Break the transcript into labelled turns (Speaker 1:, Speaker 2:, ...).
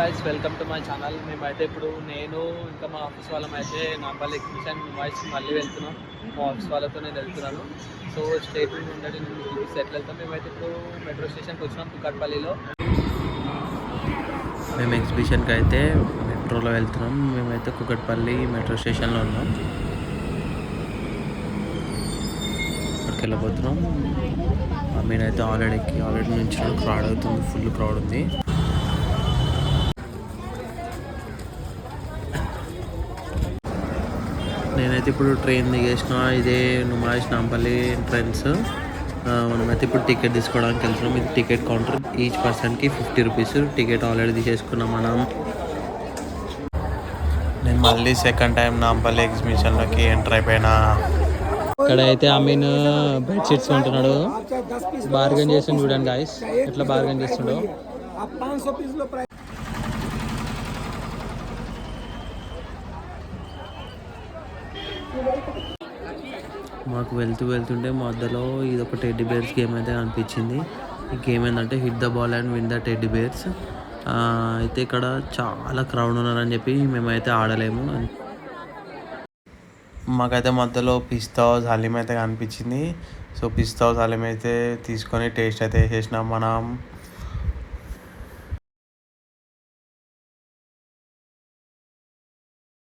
Speaker 1: Guys, welcome to my channel. మేమైతే ఇప్పుడు నేను ఇంకా మా ఆఫీస్ వాళ్ళమైతే నాంపల్లి ఎగ్జిబిషన్ వాయిస్ మళ్ళీ వెళ్తున్నాం. మా ఆఫీస్ వాళ్ళతో నేను వెళ్తున్నాను. సో స్టేట్ ఉండండి, నేను చూపిస్తే ఎట్లా వెళ్తాం. మేమైతే ఇప్పుడు మెట్రో స్టేషన్కి వచ్చినాం కుకట్పల్లిలో.
Speaker 2: మేము ఎగ్జిబిషన్కి అయితే మెట్రోలో వెళ్తున్నాం. మేమైతే కుకట్పల్లి మెట్రో స్టేషన్లో ఉన్నాం. అక్కడికి వెళ్ళిపోతున్నాం. నేనైతే ఆల్రెడీ నుంచి క్రౌడ్ అవుతుంది, ఫుల్ క్రౌడ్ ఉంది. నేనైతే ఇప్పుడు ట్రైన్ దిగేసిన. ఇదే నుమాయిష్ నాంపల్లి ట్రైన్స్. మనమైతే ఇప్పుడు టికెట్ తీసుకోవడానికి వెళ్తున్నాం. ఇది టికెట్ కౌంటర్. ఈచ్ పర్సన్కి 50 రూపీస్. టికెట్ ఆల్రెడీ తీసేసుకున్నాం మనం. నేను మళ్ళీ సెకండ్ టైం నాంపల్లి ఎగ్జిబిషన్లోకి ఎంటర్ అయిపోయినా.
Speaker 1: ఇక్కడ అయితే అమీన్ బెడ్షీట్స్ ఉంటున్నాడు. బార్గెన్ చేసి చూడండి గాయస్, ఎట్లా బార్గెన్ చేస్తుండో.
Speaker 2: మాకు వెళ్తుంటే మధ్యలో ఇది ఒక టెడ్డీ బేర్స్ గేమ్ అయితే అనిపించింది. ఈ గేమ్ ఏంటంటే hit the ball and win the teddy bears. అయితే ఇక్కడ చాలా క్రౌడ్ ఉన్నారని చెప్పి మేమైతే ఆడలేము. మాకైతే మధ్యలో పిస్తా హౌస్ హలీం అయితే కనిపించింది. సో పిస్తా హౌస్ హలీం అయితే తీసుకొని టేస్ట్ అయితే చేసినాం మనం.